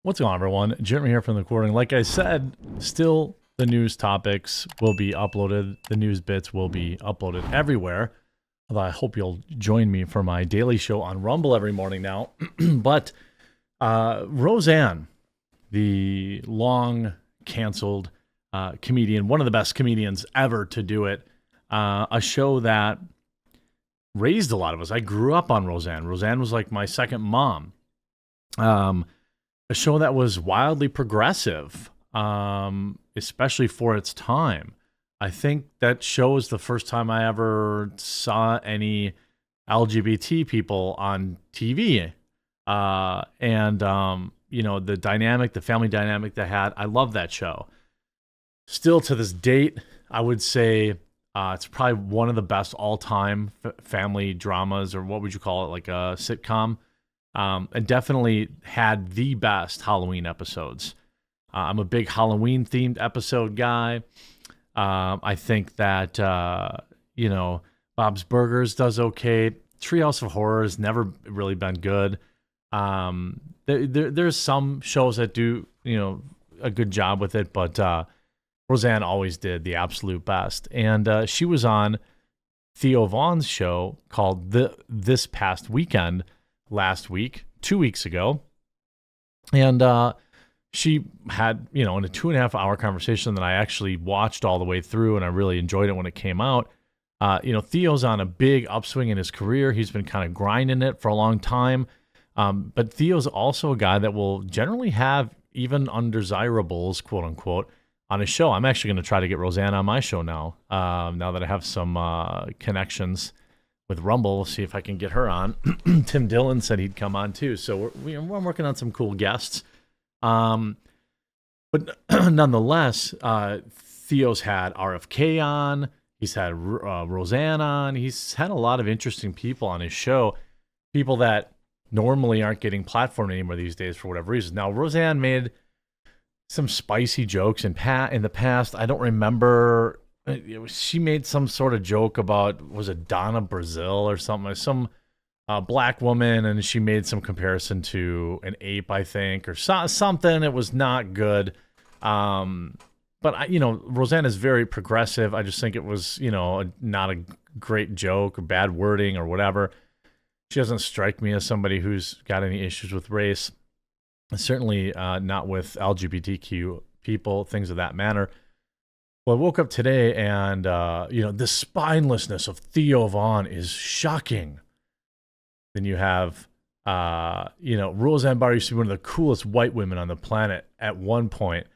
What's going on, everyone? Jeremy here from the recording. Like I said, still the news topics will be uploaded. The news bits will be uploaded everywhere. Although I hope you'll join me for my daily show on Rumble every morning now. But Roseanne, the long canceled comedian, one of the best comedians ever to do it, a show that raised a lot of us. I grew up on Roseanne. Roseanne was like my second mom. A show that was wildly progressive, especially for its time. I think that show is the first time I ever saw any LGBT people on TV. The dynamic, the family dynamic they had, I love that show. Still to this date, I would say it's probably one of the best all-time family dramas, or what would you call it, like a sitcom. And definitely had the best Halloween episodes. I'm a big Halloween-themed episode guy. I think that, Bob's Burgers does okay. Treehouse of Horror has never really been good. There's some shows that do, a good job with it, but Roseanne always did the absolute best. And she was on Theo Vaughn's show called This Past Weekend last week, 2 weeks ago. And she had, in a 2.5 hour conversation that I actually watched all the way through, and I really enjoyed it when it came out. Theo's on a big upswing in his career. He's been kind of grinding it for a long time. But Theo's also a guy that will generally have even undesirables, quote unquote, on his show. I'm actually going to try to get Roseanne on my show now that I have some connections with Rumble. We'll see if I can get her on. Tim Dillon said he'd come on too. So we're working on some cool guests. But nonetheless, Theo's had RFK on. He's had Roseanne on. He's had a lot of interesting people on his show. People that normally aren't getting platformed anymore these days for whatever reason. Now, Roseanne made some spicy jokes in the past. I don't remember. She made some sort of joke about, was it Donna Brazil or something, some black woman, and she made some comparison to an ape, I think, or something. It was not good. But Roseanne is very progressive. I just think it was, not a great joke or bad wording or whatever. She doesn't strike me as somebody who's got any issues with race. Certainly not with LGBTQ people, things of that manner. Well, I woke up today and, the spinelessness of Theo Vaughn is shocking. Then you have, Roseanne Barr used to be one of the coolest white women on the planet at one point.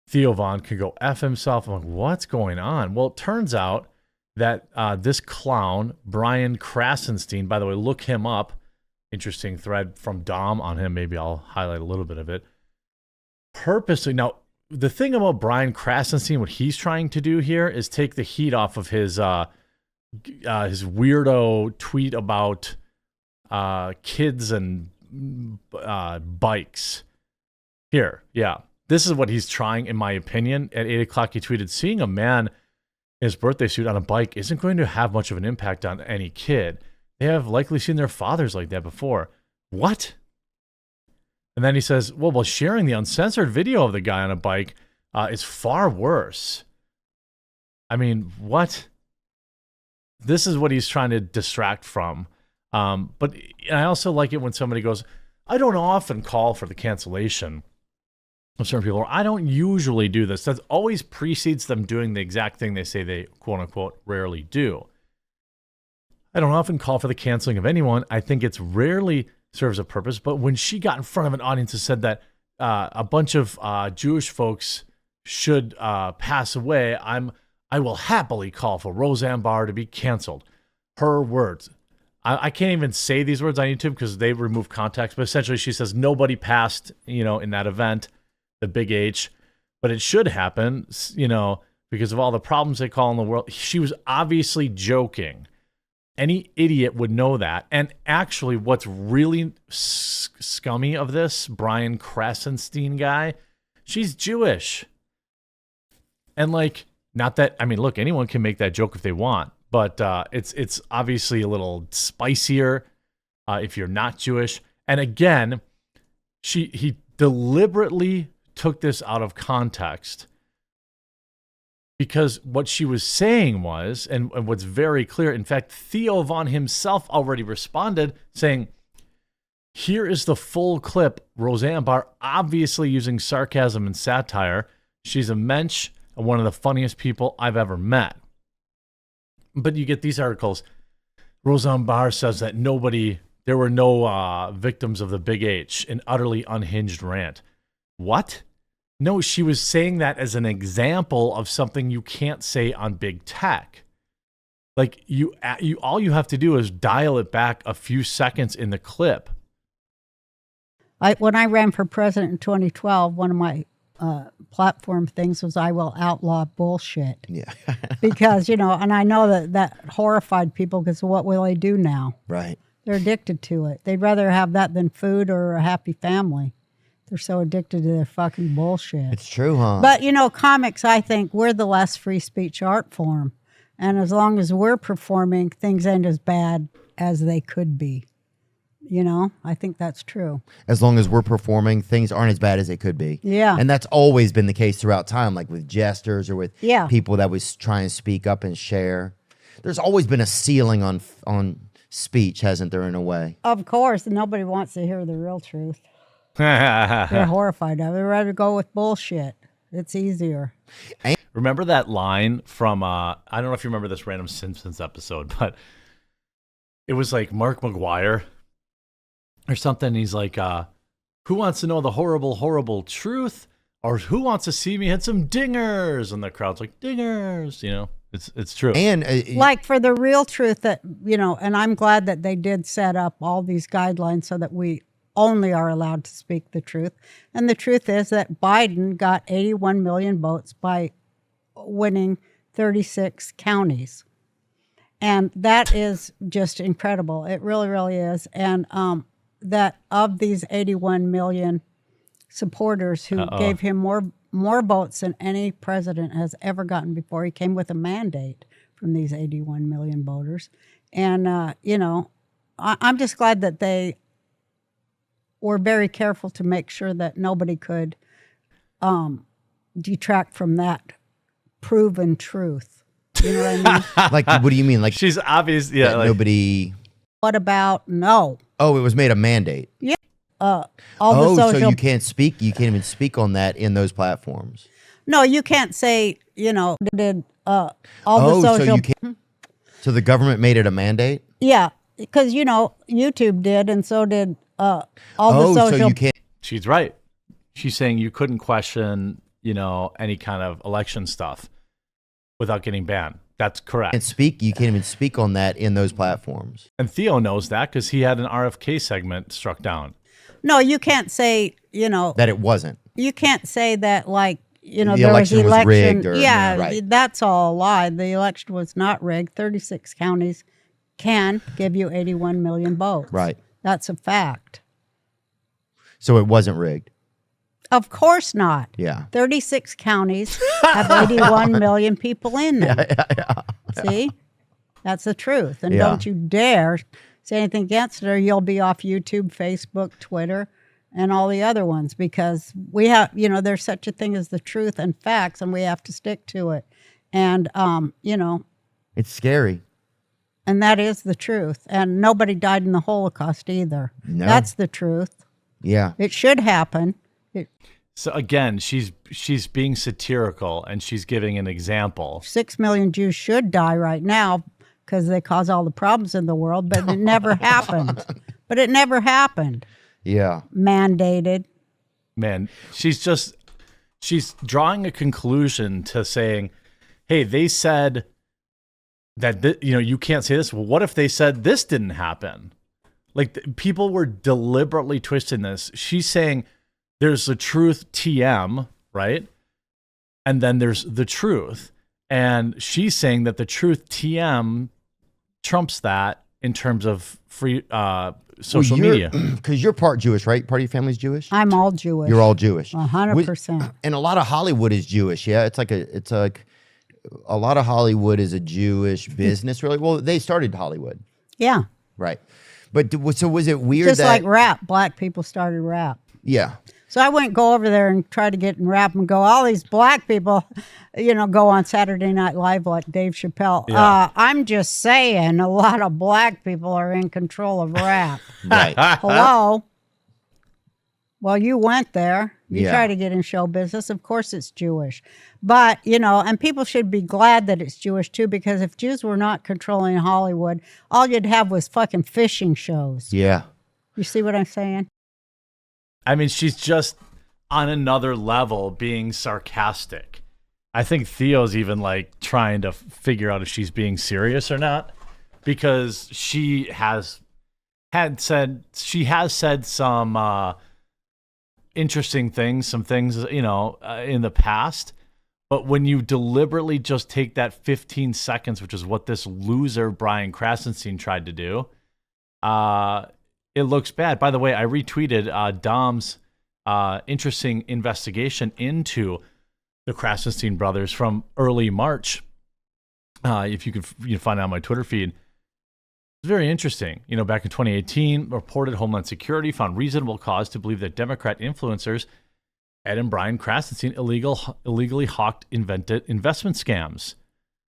Theo Vaughn could go F himself. I'm like, what's going on? Well, it turns out that this clown, Brian Krasenstein, by the way, look him up. Interesting thread from Dom on him. Maybe I'll highlight a little bit of it. Purposely. Now, the thing about Brian Krasenstein, what he's trying to do here is take the heat off of his weirdo tweet about kids and bikes. Here, yeah. This is what he's trying, in my opinion. At 8 o'clock, he tweeted, seeing a man in his birthday suit on a bike isn't going to have much of an impact on any kid. They have likely seen their fathers like that before. What? And then he says, well, sharing the uncensored video of the guy on a bike is far worse. I mean, what? This is what he's trying to distract from. But I also like it when somebody goes, I don't often call for the cancellation of certain people. Or, I don't usually do this. That always precedes them doing the exact thing they say they, quote unquote, rarely do. I don't often call for the canceling of anyone. I think it's rarely serves a purpose. But when she got in front of an audience and said that a bunch of Jewish folks should pass away, I will happily call for Roseanne Barr to be canceled. Her words. I can't even say these words on YouTube because they remove context. But essentially, she says nobody passed, in that event, the Big H. But it should happen, because of all the problems they call in the world. She was obviously joking. Any idiot would know that. And actually, what's really scummy of this Brian Krasenstein guy, she's Jewish. And not that, look, anyone can make that joke if they want, but it's obviously a little spicier if you're not Jewish. And again, he deliberately took this out of context, because what she was saying was, and what's very clear, in fact, Theo Von himself already responded saying, here is the full clip. Roseanne Barr obviously using sarcasm and satire. She's a mensch and one of the funniest people I've ever met. But you get these articles. Roseanne Barr says that there were no victims of the Big H, an utterly unhinged rant. What? No, she was saying that as an example of something you can't say on big tech. Like you all you have to do is dial it back a few seconds in the clip. When I ran for president in 2012, one of my platform things was I will outlaw bullshit. Yeah. Because, and I know that horrified people because what will they do now? Right. They're addicted to it. They'd rather have that than food or a happy family. They're so addicted to their fucking bullshit. It's true, huh? But, comics, I think we're the less free speech art form. And as long as we're performing, things ain't as bad as they could be. I think that's true. As long as we're performing, things aren't as bad as they could be. Yeah. And that's always been the case throughout time, like with jesters or with people that was trying to speak up and share. There's always been a ceiling on speech, hasn't there, in a way? Of course. Nobody wants to hear the real truth. They're horrified of it. They'd rather go with bullshit. It's easier. Remember that line from, I don't know if you remember this random Simpsons episode, but it was like Mark McGuire or something. He's like, who wants to know the horrible, horrible truth? Or who wants to see me hit some dingers? And the crowd's like, dingers, it's true. And like for the real truth that, and I'm glad that they did set up all these guidelines so that we only are allowed to speak the truth. And the truth is that Biden got 81 million votes by winning 36 counties. And that is just incredible. It really, really is. And that of these 81 million supporters who gave him more votes than any president has ever gotten before, he came with a mandate from these 81 million voters. And, I'm just glad that they were very careful to make sure that nobody could detract from that proven truth. You know what I mean? like, what do you mean? Like she's obvious. Yeah. Like, nobody. What about no? Oh, it was made a mandate. Yeah. So you can't speak. You can't even speak on that in those platforms. No, you can't say. Did all the social? So you can't. So the government made it a mandate. Yeah, because YouTube did, and so did all the social. So you can't. She's right. She's saying you couldn't question, any kind of election stuff without getting banned. That's correct. You can't even speak on that in those platforms. And Theo knows that because he had an RFK segment struck down. No, you can't say, that it wasn't. You can't say that, like, the there was election was rigged. Or, right. That's all a lie. The election was not rigged. 36 counties can give you 81 million votes. Right. That's a fact. So it wasn't rigged. Of course not. Yeah. 36 counties have 81 million people in them. See? That's the truth. And don't you dare say anything against it or you'll be off YouTube, Facebook, Twitter, and all the other ones because we have, there's such a thing as the truth and facts and we have to stick to it. And, it's scary. And that is the truth. And nobody died in the Holocaust either. No. That's the truth. Yeah. It should happen. So again, she's being satirical and she's giving an example. 6 million Jews should die right now because they cause all the problems in the world, but it never happened. But it never happened. Yeah. Mandated. Man, she's drawing a conclusion to saying, hey, they said that, you can't say this. Well, what if they said this didn't happen? Like people were deliberately twisting this. She's saying, there's the truth TM, right? And then there's the truth. And she's saying that the truth TM trumps that in terms of free social media. Because you're part Jewish, right? Part of your family's Jewish? I'm all Jewish. You're all Jewish. 100%. And a lot of Hollywood is Jewish, yeah? It's like a lot of Hollywood is a Jewish business, really. Well, they started Hollywood. Yeah. Right. But so was it weird Just like rap. Black people started rap. Yeah. So I wouldn't go over there and try to get in rap and go, all these black people, go on Saturday Night Live like Dave Chappelle. Yeah. I'm just saying a lot of black people are in control of rap. Right. Hello? Well, you went there. You Yeah. try to get in show business. Of course it's Jewish. But, and people should be glad that it's Jewish too, because if Jews were not controlling Hollywood, all you'd have was fucking fishing shows. Yeah. You see what I'm saying? I mean, she's just on another level being sarcastic. I think Theo's even like trying to figure out if she's being serious or not, because she has said some interesting things, some things, in the past. But when you deliberately just take that 15 seconds, which is what this loser Brian Krasenstein tried to do, it looks bad. By the way, I retweeted Dom's interesting investigation into the Krasenstein brothers from early March. If you could find it on my Twitter feed. It's very interesting. Back in 2018, reported Homeland Security found reasonable cause to believe that Democrat influencers Ed and Brian Krasenstein illegally hawked investment scams.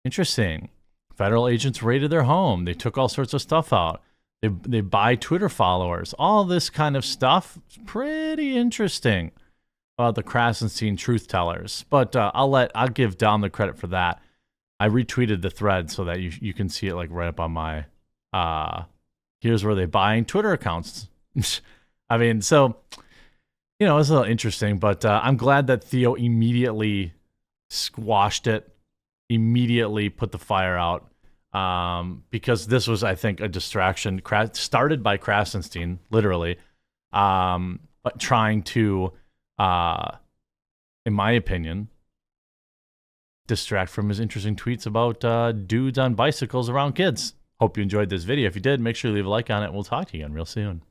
Interesting. Federal agents raided their home. They took all sorts of stuff out. They buy Twitter followers. All this kind of stuff. It's pretty interesting about the Krasenstein truth tellers. But I'll give Dom the credit for that. I retweeted the thread so that you can see it like right up on my here's where they buying Twitter accounts. I mean, so it's a little interesting, but I'm glad that Theo immediately squashed it, immediately put the fire out, because this was, I think, a distraction started by Krasenstein, literally, but trying to, in my opinion, distract from his interesting tweets about dudes on bicycles around kids. Hope you enjoyed this video. If you did, make sure you leave a like on it. We'll talk to you again real soon.